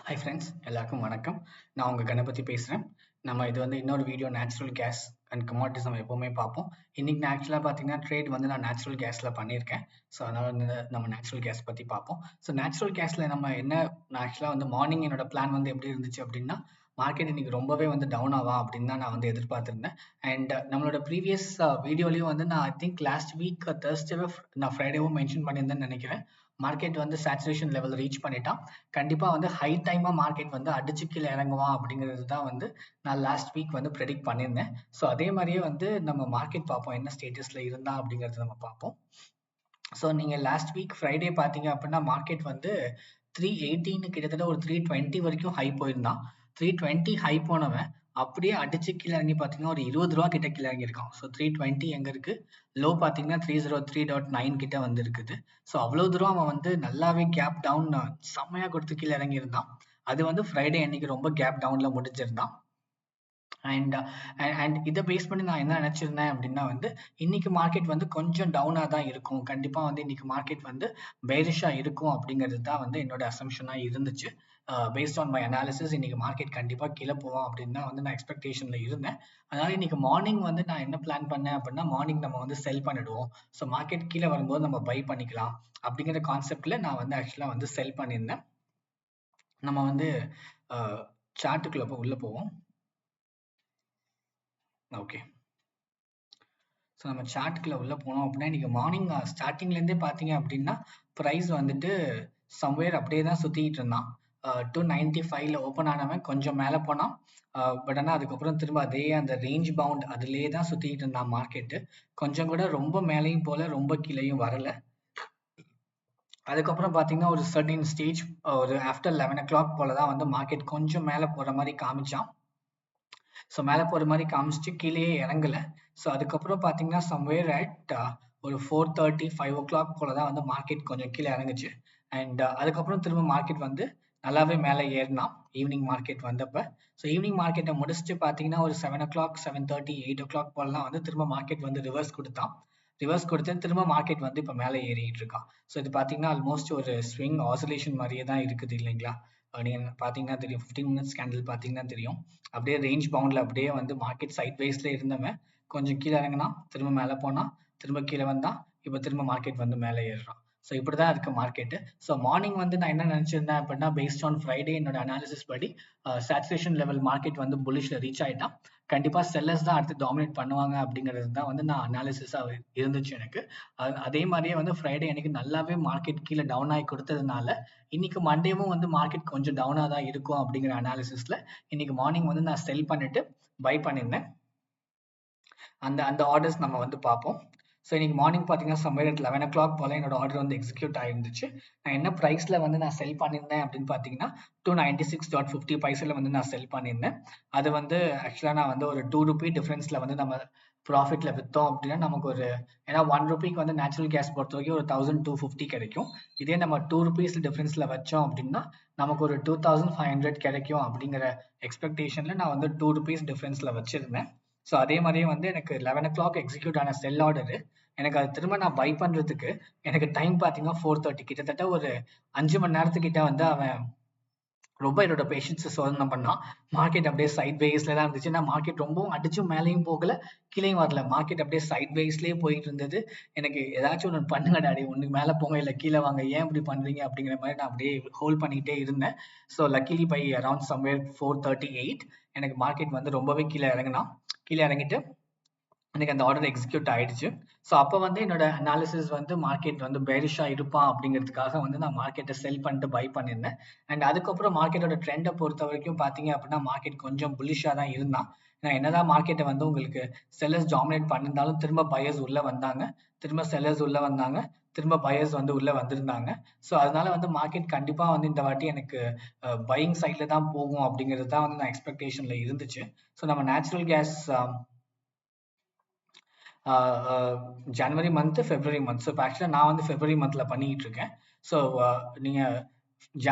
Hi friends, எல்லாருக்கும் வணக்கம். நான் உங்கள் கணபதி பேசுகிறேன். நம்ம இது வந்து இன்னொரு video natural gas and commodities நம்ம எப்போவுமே பார்ப்போம். இன்றைக்கி நான் ஆக்சுவலாக பார்த்தீங்கன்னா ட்ரேட் வந்து நான் நேச்சுரல் கேஸில் பண்ணியிருக்கேன். ஸோ அதனால் வந்து நம்ம நேச்சுரல் கேஸ் பற்றி பார்ப்போம். ஸோ நேச்சுரல் கேஸில் நம்ம நான் ஆக்சுவலாக வந்து மார்னிங் என்னோட பிளான் வந்து எப்படி இருந்துச்சு அப்படின்னா, மார்க்கெட் இன்னைக்கு ரொம்பவே வந்து டவுன் ஆவா அப்படின்னு தான் நான் வந்து எதிர்பார்த்துருந்தேன். அண்ட் நம்மளோட ப்ரீவியஸ் வீடியோலையும் வந்து நான் ஐ திங்க் லாஸ்ட் வீக் தேர்ஸ்டேவே நான் ஃப்ரைடேவும் மென்ஷன் பண்ணியிருந்தேன்னு நினைக்கிறேன். மார்க்கெட் வந்து சேச்சுரேஷன் லெவல் ரீச் பண்ணிட்டான். கண்டிப்பா வந்து ஹை டைமா மார்க்கெட் வந்து அடிச்சு கீழே இறங்குவான் அப்படிங்கிறது தான் வந்து நான் லாஸ்ட் வீக் வந்து ப்ரெடிக்ட் பண்ணியிருந்தேன். ஸோ அதே மாதிரியே வந்து நம்ம மார்க்கெட் பார்ப்போம், என்ன ஸ்டேட்டஸ்ல இருந்தா அப்படிங்கறத நம்ம பார்ப்போம். ஸோ நீங்க லாஸ்ட் வீக் ஃப்ரைடே பார்த்தீங்க அப்படின்னா மார்க்கெட் வந்து 318 கிட்டத்தட்ட ஒரு 320 வரைக்கும் ஹை போயிருந்தான். 320 ஹை போனவன் அப்படியே அடிச்சு கீழே இறங்கி பார்த்தீங்கன்னா ஒரு 20 ரூபா கிட்ட கீழே இறங்கியிருக்கான். ஸோ 320 எங்க இருக்கு, லோ பார்த்தீங்கன்னா 303.9 கிட்ட வந்து இருக்குது. ஸோ அவ்வளோ தூரம் அவன் வந்து நல்லாவே கேப் டவுன் செம்மையா கொடுத்து கீழே இறங்கியிருந்தான். அது வந்து ஃப்ரைடே அன்னைக்கு ரொம்ப கேப் டவுன்ல முடிஞ்சிருந்தான். அண்ட் அண்ட் இதை பேஸ் பண்ணி நான் என்ன நினைச்சிருந்தேன் அப்படின்னா வந்து இன்னைக்கு மார்க்கெட் வந்து கொஞ்சம் டவுனா தான் இருக்கும். கண்டிப்பா வந்து இன்னைக்கு மார்க்கெட் வந்து பேரிஷா இருக்கும் அப்படிங்கிறது தான் வந்து என்னோட அசம்ஷனா இருந்துச்சு. பேஸ்ட் ஆன் மை அனாலிசிஸ் இன்னைக்கு மார்க்கெட் கண்டிப்பா கீழே போவோம் அப்படின்னு தான் வந்து நான் எக்ஸ்பெக்டேஷன்ல இருந்தேன். அதனால இன்னைக்கு மார்னிங் வந்து நான் என்ன பிளான் பண்ணேன் அப்படின்னா, மார்னிங் நம்ம வந்து செல் பண்ணிடுவோம். ஸோ மார்க்கெட் கீழே வரும்போது நம்ம பை பண்ணிக்கலாம் அப்படிங்கிற கான்செப்ட்ல நான் வந்து ஆக்சுவலா வந்து செல் பண்ணியிருந்தேன். நம்ம வந்து சார்ட்டுக்குள்ள உள்ள போவோம். ஓகே. ஸோ நம்ம சார்ட்டுக்குள்ள உள்ள போனோம் அப்படின்னா இன்னைக்கு மார்னிங் ஸ்டார்டிங்லேருந்தே பார்த்தீங்க அப்படின்னா ப்ரைஸ் வந்துட்டு சம்வேர் அப்படியே தான் சுற்றிக்கிட்டு இருந்தான். 295ல ஓப்பன் ஆனவன் கொஞ்சம் மேலே போனான். பட் ஆனால் அதுக்கப்புறம் திரும்ப அதே அந்த ரேஞ்ச் பவுண்ட் அதுலேயே தான் சுற்றிக்கிட்டு இருந்தான் மார்க்கெட்டு. கொஞ்சம் கூட ரொம்ப மேலேயும் போல ரொம்ப கீழேயும் வரல. அதுக்கப்புறம் பார்த்தீங்கன்னா ஒரு சர்டின் ஸ்டேஜ் ஒரு ஆஃப்டர் 11 o'clock போல தான் வந்து மார்க்கெட் கொஞ்சம் மேலே போகிற மாதிரி காமிச்சான். ஸோ மேலே போகிற மாதிரி காமிச்சிட்டு கீழேயே இறங்கல. ஸோ அதுக்கப்புறம் பார்த்தீங்கன்னா சம்வேர் அட் ஒரு 4:30 5 o'clock போல தான் வந்து மார்க்கெட் கொஞ்சம் கீழே இறங்குச்சு. அண்ட் அதுக்கப்புறம் திரும்ப மார்க்கெட் வந்து நல்லாவே மேலே ஏறினான் ஈவினிங் மார்க்கெட் வந்தப்ப. ஸோ ஈவினிங் மார்க்கெட்டை முடிச்சுட்டு பார்த்தீங்கன்னா ஒரு 7 o'clock 7:30 8 o'clock போலலாம் வந்து திரும்ப மார்க்கெட் வந்து ரிவர்ஸ் கொடுத்தான். ரிவர்ஸ் கொடுத்து திரும்ப மார்க்கெட் வந்து இப்போ மேலே ஏறிட்டு இருக்கான். ஸோ இது பார்த்தீங்கன்னா ஆல்மோஸ்ட் ஒரு ஸ்விங் ஆசிலேஷன் மாதிரியே தான் இருக்குது இல்லைங்களா? நீங்க பார்த்தீங்கன்னா தெரியும், 15 மினிட்ஸ் கேண்டில் பார்த்தீங்கன்னா தெரியும். அப்படியே ரேஞ்ச் பவுண்ட்ல அப்படியே வந்து மார்க்கெட் சைட் வைஸ்ல இருந்தவன் கொஞ்சம் கீழே இறங்கினா திரும்ப மேலே போனா திரும்ப கீழே வந்தா இப்போ திரும்ப மார்க்கெட் வந்து மேலே ஏறுறான். ஸோ இப்படிதான் இருக்கு மார்க்கெட்டு. ஸோ மார்னிங் வந்து நான் என்ன நினைச்சிருந்தேன் அப்படின்னா, பேஸ்ட் ஆன் ஃப்ரைடே என்னோட அனாலிசிஸ் படி சேச்சுரேஷன் லெவல் மார்க்கெட் வந்து புல்லிஷ்ல ரீச் ஆயிட்டான். கண்டிப்பா செல்லர்ஸ் தான் அடுத்து டாமினேட் பண்ணுவாங்க அப்படிங்கிறது தான் வந்து நான் அனாலிசிஸா இருந்துச்சு எனக்கு. அதே மாதிரியே வந்து ஃப்ரைடே அன்னைக்கு நல்லாவே மார்க்கெட் கீழே டவுன் ஆகி கொடுத்ததுனால இன்னைக்கு மண்டேவும் வந்து மார்க்கெட் கொஞ்சம் டவுனா தான் இருக்கும் அப்படிங்கிற அனாலிசிஸ்ல இன்னைக்கு மார்னிங் வந்து நான் செல் பண்ணிட்டு பை பண்ணியிருந்தேன். அந்த அந்த ஆர்டர்ஸ் நம்ம வந்து பார்ப்போம். ஸோ இன்னைக்கு மார்னிங் பார்த்தீங்கன்னா சம்வேர் அட் 11 o'clock போல என்னோட ஆர்டர் வந்து எக்ஸிக்யூட் ஆயிருந்துச்சு. நான் என்ன ப்ரைஸ்ல வந்து நான் செல் பண்ணியிருந்தேன் அப்படின்னு பார்த்தீங்கன்னா 296.50 பைசால வந்து நான் செல் பண்ணியிருந்தேன். அது வந்து ஆக்சுவலாக நான் வந்து ஒரு 2 ரூபி டிஃபரன்ஸ்ல வந்து நம்ம ப்ராஃபிட்ல விற்றோம் அப்படின்னா நமக்கு ஒரு, ஏன்னா 1 ரூபிக்கு வந்து நேச்சுரல் கேஸ் பொறுத்த வரைக்கும் ஒரு 1250 கிடைக்கும். இதே நம்ம 2 ருபீஸ் டிஃபரன்ஸ்ல வச்சோம் அப்படின்னா நமக்கு ஒரு 2500 கிடைக்கும் அப்படிங்கிற எக்ஸ்பெக்டேஷன்ல நான் வந்து 2 ருபீஸ் டிஃபரன்ஸ்ல வச்சிருந்தேன். ஸோ அதே மாதிரியே வந்து எனக்கு 11 o'clock எக்ஸிக்யூட் ஆன செல் ஆர்டரு எனக்கு அது திரும்ப நான் பை பண்றதுக்கு எனக்கு டைம் பார்த்தீங்கன்னா 4:30 கிட்டத்தட்ட ஒரு 5 மணி நேரத்துக்கிட்ட வந்து அவன் ரொம்ப என்னோட பேஷன்ஸை சோதனை பண்ணான். மார்க்கெட் அப்படியே சைட் வேஸ்ல தான் இருந்துச்சு. நான் மார்க்கெட் ரொம்பவும் அடிச்சும் மேலேயும் போகல, கீழேயும் வரல. மார்க்கெட் அப்படியே சைட் வேஸ்லயே போயிட்டு இருந்தது. எனக்கு ஏதாச்சும் ஒன்று பண்ணுங்க டாடி, ஒன்று மேலே போங்க இல்லை கீழே வாங்க, ஏன் இப்படி பண்றீங்க அப்படிங்கிற மாதிரி நான் அப்படியே ஹோல்ட் பண்ணிக்கிட்டே இருந்தேன். So luckily by around somewhere 4:38 எனக்கு மார்க்கெட் வந்து ரொம்பவே கீழே இறங்கினான். கீழே இறங்கிட்டு எனக்கு அந்த ஆர்டர் எக்ஸிக்யூட் ஆயிடுச்சு. ஸோ அப்போ வந்து என்னோட அனாலிசிஸ் வந்து மார்க்கெட் வந்து பேரிஷா இருப்பான் அப்படிங்கிறதுக்காக வந்து நான் மார்க்கெட்டை செல் பண்ணிட்டு பை பண்ணியிருந்தேன். அண்ட் அதுக்கப்புறம் மார்க்கெட்டோட ட்ரெண்டை பொறுத்த வரைக்கும் பார்த்தீங்க அப்படின்னா மார்க்கெட் கொஞ்சம் புல்லிஷாக தான் இருந்தான். ஏன்னா என்னதான் மார்க்கெட்டை வந்து உங்களுக்கு செல்லர்ஸ் டாமினேட் பண்ணியிருந்தாலும் திரும்ப பையர்ஸ் உள்ள வந்தாங்க, திரும்ப செல்லர்ஸ் உள்ள வந்தாங்க, திரும்ப பையர்ஸ் வந்து உள்ள வந்திருந்தாங்க. ஸோ அதனால வந்து மார்க்கெட் கண்டிப்பா வந்து இந்த வாட்டி எனக்கு பையிங் சைட்ல தான் போகும் அப்படிங்கிறது தான் வந்து நான் எக்ஸ்பெக்டேஷன்ல இருந்துச்சு. ஸோ நம்ம நேச்சுரல் கேஸ் ஜனவரி மந்த் பிப்ரவரி மந்த். ஸோ இப்போ ஆக்சுவலாக நான் வந்து பிப்ரவரி மந்த்ல பண்ணிட்டு இருக்கேன். ஸோ நீங்க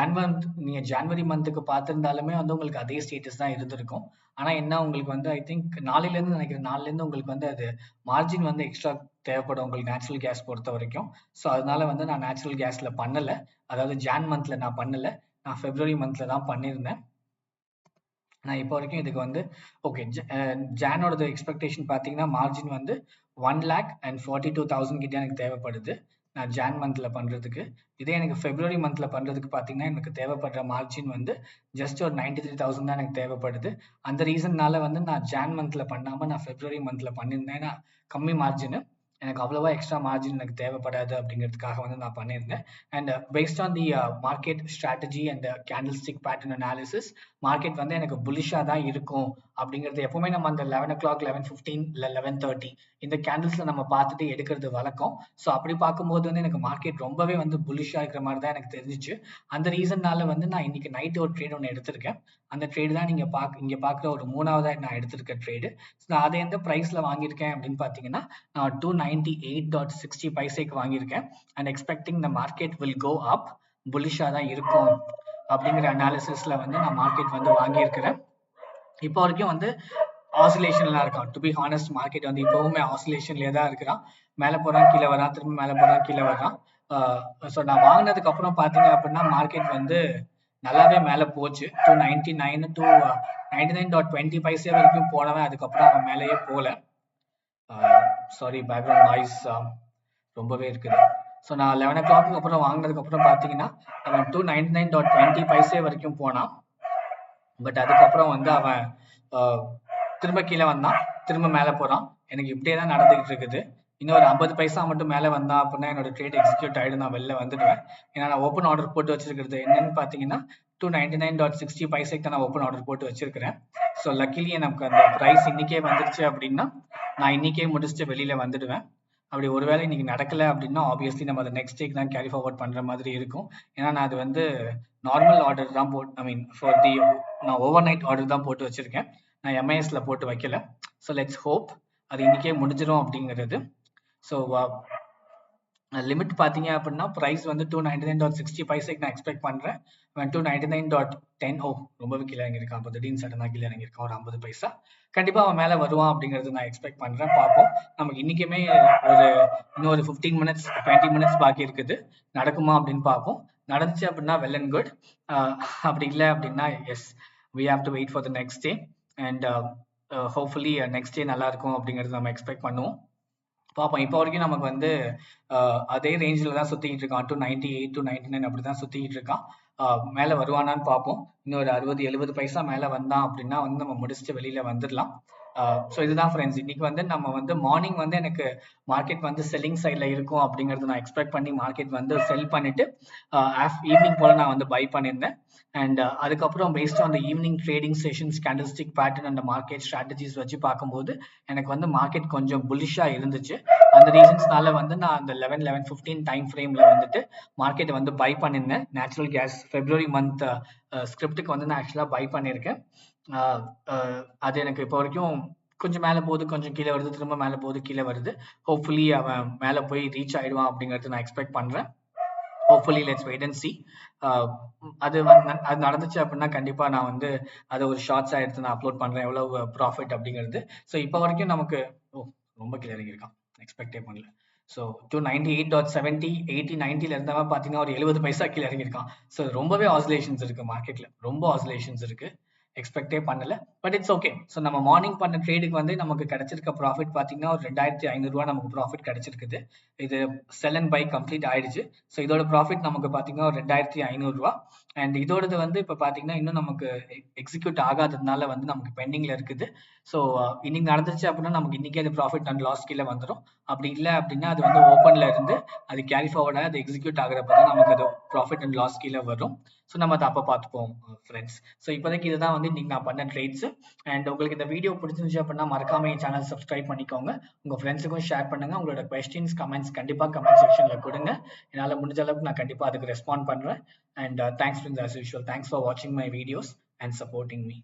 ஜனவரி மந்த்துக்கு பார்த்துருந்தாலுமே வந்து உங்களுக்கு அதே ஸ்டேட்டஸ் தான் இருந்திருக்கும். ஆனா என்ன உங்களுக்கு வந்து ஐ திங்க் நாளையிலேருந்து நினைக்கிறேன், நாளையிலேருந்து உங்களுக்கு வந்து அது மார்ஜின் வந்து எக்ஸ்ட்ரா தேவைப்படும் உங்களுக்கு நேச்சுரல் கேஸ் பொறுத்த வரைக்கும். ஸோ அதனால வந்து நான் நேச்சுரல் கேஸ்ல பண்ணல, அதாவது ஜான் மந்த்ல நான் பண்ணல. நான் February monthல தான் பண்ணியிருந்தேன். நான் இப்போ வரைக்கும் இதுக்கு வந்து ஓகே ஜானோட எக்ஸ்பெக்டேஷன் பார்த்தீங்கன்னா மார்ஜின் வந்து 1,42,000 கிட்ட எனக்கு தேவைப்படுது நான் ஜான் மந்த்ல பண்றதுக்கு. இதே எனக்கு February மந்த்ல பண்றதுக்கு பார்த்தீங்கன்னா எனக்கு தேவைப்படுற மார்ஜின் வந்து ஜஸ்ட் ஒரு 93,000 தான் எனக்கு தேவைப்படுது. அந்த ரீசன்னால வந்து நான் ஜான் மந்த்ல பண்ணாம நான் February மந்த்ல பண்ணியிருந்தேன். ஏன்னா கம்மி மார்ஜின், எனக்கு அவ்வளவா எக்ஸ்ட்ரா மார்ஜின் எனக்கு தேவைப்படாது அப்படிங்கிறதுக்காக வந்து நான் பண்ணியிருந்தேன். And based on the market strategy and candle stick pattern analysis, market வந்து எனக்கு புல்லிஷாக தான் இருக்கும் அப்படிங்கிறது எப்பவுமே நம்ம அந்த 11 o'clock 11:15 இல்லை 11:30 இந்த கேண்டில்ஸ்ல நம்ம பார்த்துட்டு எடுக்கிறது வழக்கம். ஸோ அப்படி பார்க்கும்போது வந்து எனக்கு மார்க்கெட் ரொம்பவே வந்து புல்லிஷாக இருக்கிற மாதிரி தான் எனக்கு தெரிஞ்சிச்சு. அந்த ரீசன்னால வந்து நான் இன்னைக்கு நைட் ஒரு ட்ரேட் ஒன்று எடுத்திருக்கேன். அந்த ட்ரேடு தான் நீங்க இங்க பார்க்குற ஒரு 3வது நான் எடுத்திருக்க ட்ரேடு. நான் அதை எந்த ப்ரைஸ்ல வாங்கியிருக்கேன் அப்படின்னு பார்த்தீங்கன்னா 298.60 பைசைக்கு வாங்கியிருக்கேன். And expecting the market will go up, புல்லிஷா தான் இருக்கும் அப்படிங்கிற அனாலிசிஸ்ல வந்து நான் மார்க்கெட் வந்து வாங்கியிருக்கிறேன். இப்போ வரைக்கும் வந்து ஆசிலேஷன்லாம் இருக்கான். டு பி ஹானஸ்ட் மார்க்கெட் வந்து இப்பவுமே ஆசிலேஷன்லேயே தான் இருக்கிறான். மேலே போறான் கீழே வரான், திரும்ப மேலே போறான் கீழே வர்றான். ஸோ நான் வாங்கினதுக்கு அப்புறம் பார்த்தீங்க அப்படின்னா மார்க்கெட் வந்து நல்லாவே மேலே போச்சு. 299 to 99.20 பைசே வரைக்கும் போனவன், அதுக்கப்புறம் அவன் மேலேயே போல. சாரி பேக்ரவுண்ட் நாய்ஸ் ரொம்பவே இருக்குது. ஸோ நான் 11 o'clock அப்புறம் வாங்கினதுக்கு அப்புறம் பார்த்தீங்கன்னா அவன் 299.20 பைசே வரைக்கும் போனான். பட் அதுக்கப்புறம் வந்து அவன் திரும்ப கீழே வந்தான், திரும்ப மேலே போறான். எனக்கு இப்படியே தான் நடந்துகிட்டு இருக்குது. இன்னும் ஒரு 50 பைசா மட்டும் மேலே வந்தா அப்படின்னா என்னோட ட்ரேட் எக்ஸிக்யூட் ஆகிடும், நான் வெளில வந்துடுவேன். ஏன்னா நான் ஓப்பன் ஆர்டர் போட்டு வச்சிருக்கிறது என்னன்னு பார்த்தீங்கன்னா 299.60 பைசைக்கு தான் நான் ஓப்பன் ஆர்டர் போட்டு வச்சிருக்கிறேன். ஸோ லக்கிலி எனக்கு அந்த ப்ரைஸ் இன்னைக்கே வந்துருச்சு அப்படின்னா நான் இன்னைக்கே முடிச்சுட்டு வெளியில வந்துடுவேன். அப்படி ஒருவேளை இன்னைக்கு நடக்கல அப்படின்னா ஆப்வியஸ்லி நம்ம அதை நெக்ஸ்ட் டேக்கு தான் கேரி ஃபார்வர்ட் பண்ற மாதிரி இருக்கும். ஏன்னா நான் அது வந்து நார்மல் ஆர்டர் தான் நான் ஓவர் நைட் ஆர்டர் தான் போட்டு வச்சிருக்கேன். நான் எம்ஐஎஸ்ல போட்டு வைக்கல. ஸோ லெட்ஸ் ஹோப் அது இன்னைக்கே முடிஞ்சிடும் அப்படிங்கிறது. ஸோ லிமிட் பார்த்தீங்க அப்படின்னா ப்ரைஸ் வந்து 299.60 பைசைக்கு நான் எக்ஸ்பெக்ட் பண்ணுறேன். 299.10 ரொம்பவே கீழே இறங்கியிருக்கான். அப்போ திடீர்னு சடனாக கீழே இறங்கியிருக்கான் ஒரு 50 பைசா. கண்டிப்பாக அவன் மேலே வருவான் அப்படிங்கிறது நான் எக்ஸ்பெக்ட் பண்ணுறேன். பார்ப்போம். நமக்கு இன்னைக்குமே இன்னொரு 15 minutes 20 minutes பாக்கி இருக்குது. நடக்குமா அப்படின்னு பார்ப்போம். நடந்துச்சு அப்படின்னா வெல் அண்ட் குட். அப்படி இல்லை அப்படின்னா yes we have to wait for the next day. And hopefully next day நல்லா இருக்கும் அப்படிங்கிறது நம்ம எக்ஸ்பெக்ட் பண்ணுவோம். பார்ப்போம். இப்போ வரைக்கும் நமக்கு வந்து அதே ரேஞ்சில் தான் சுற்றிக்கிட்டு இருக்கான். 298 to 99 அப்படி தான் சுற்றிக்கிட்டு இருக்கான். மேலே வருவானான்னு பார்ப்போம். இன்னும் ஒரு 60-70 பைசா மேலே வந்தான் அப்படின்னா வந்து நம்ம முடிச்சுட்டு வெளியில வந்துடலாம். ஸோ இதுதான் ஃப்ரெண்ட்ஸ். இன்னைக்கு வந்து நம்ம வந்து மார்னிங் வந்து எனக்கு மார்க்கெட் வந்து செல்லிங் சைடில் இருக்கும் அப்படிங்கிறது நான் எக்ஸ்பெக்ட் பண்ணி மார்க்கெட் வந்து செல் பண்ணிட்டு ஈவினிங் போல நான் வந்து பை பண்ணியிருந்தேன். அண்ட் அதுக்கப்புறம் based on the evening trading sessions candlestick pattern and market strategies வச்சு பார்க்கும்போது எனக்கு வந்து மார்க்கெட் கொஞ்சம் புல்லிஷாக இருந்துச்சு. அந்த ரீசன்ஸ்னால வந்து நான் அந்த 11-11:15 டைம் ஃப்ரேமில் வந்துட்டு மார்க்கெட்டை வந்து பை பண்ணியிருந்தேன். நேச்சுரல் கேஸ் February மந்த் ஸ்கிரிப்டுக்கு வந்து நான் ஆக்சுவலாக பை பண்ணியிருக்கேன். அது எனக்கு இப்போ வரைக்கும் கொஞ்சம் மேலே போகுது, கொஞ்சம் கீழே வருது, திரும்ப மேலே போகுது, கீழே வருது. ஹோப்ஃபுல்லி அவன் மேலே போய் ரீச் ஆயிடுவான் அப்படிங்கிறது நான் எக்ஸ்பெக்ட் பண்ணுறேன். Hopefully let's wait and see. அது நடந்துச்சு அப்படின்னா கண்டிப்பா நான் வந்து அதை ஒரு ஷார்ட்ஸா எடுத்து நான் அப்லோட் பண்றேன் எவ்வளவு ப்ராஃபிட் அப்படிங்கிறது. ஸோ இப்போ வரைக்கும் நமக்கு ரொம்ப கீழே இறங்கியிருக்கான், எக்ஸ்பெக்டே பண்ணல. ஸோ 298.70 80 90ல இருந்தவன் பார்த்தீங்கன்னா ஒரு 70 பைசா கீழே இறங்கியிருக்கான். ஸோ ரொம்பவே ஆசிலேஷன்ஸ் இருக்கு மார்க்கெட்ல, ரொம்ப ஆசிலேஷன்ஸ் இருக்கு, எக்ஸ்பெக்டே பண்ணல. But it's okay. ஸோ நம்ம மார்னிங் பண்ண ட்ரேடுக்கு வந்து நமக்கு கிடைச்சிருக்க ப்ராஃபிட் பார்த்தீங்கன்னா ஒரு 2,500 நமக்கு ப்ராஃபிட் கிடைச்சிருக்குது. இது செல் அண்ட் பை கம்ப்ளீட் ஆயிடுச்சு. ஸோ இதோட ப்ராஃபிட் நமக்கு பார்த்தீங்கன்னா ஒரு 2,500. அண்ட் இதோடது வந்து இப்போ பார்த்தீங்கன்னா இன்னும் நமக்கு எக்ஸிக்யூட் ஆகாததுனால வந்து நமக்கு பெண்டிங்ல இருக்குது. ஸோ இன்னைக்கு நடந்துச்சு அப்படின்னா நமக்கு இன்னைக்கே அது ப்ராஃபிட் அண்ட் லாஸ் கீழே வந்துடும். அப்படி இல்லை அப்படின்னா அது வந்து ஓப்பன்ல இருந்து அது கேரி ஃபார்வர்டாக அது எக்ஸிக்யூட் ஆகிறப்ப தான் நமக்கு அது ப்ராஃபிட் அண்ட் லாஸ் கீழே வரும். ஸோ நம்ம அதை அப்போ பார்த்துப்போம் ஃப்ரெண்ட்ஸ். ஸோ இப்போதைக்கு இதுதான் வந்து இன்னைக்கு நான் பண்ண ட்ரேட்ஸ். அண்ட் உங்களுக்கு இந்த வீடியோ பிடிச்சிருந்துச்சு அப்படின்னா மறக்காம என் சேனல் சப்ஸ்கிரைப் பண்ணிக்கோங்க. உங்க ஃப்ரெண்ட்ஸுக்கும் ஷேர் பண்ணுங்க. உங்களோட கொஸ்டின்ஸ் கமெண்ட்ஸ் கண்டிப்பா கமெண்ட் செக்ஷன்ல கொடுங்க. என்னால் முடிஞ்ச அளவுக்கு நான் கண்டிப்பா அதுக்கு ரெஸ்பாண்ட் பண்றேன். And thanks friends as usual. Thanks for watching my videos and supporting me.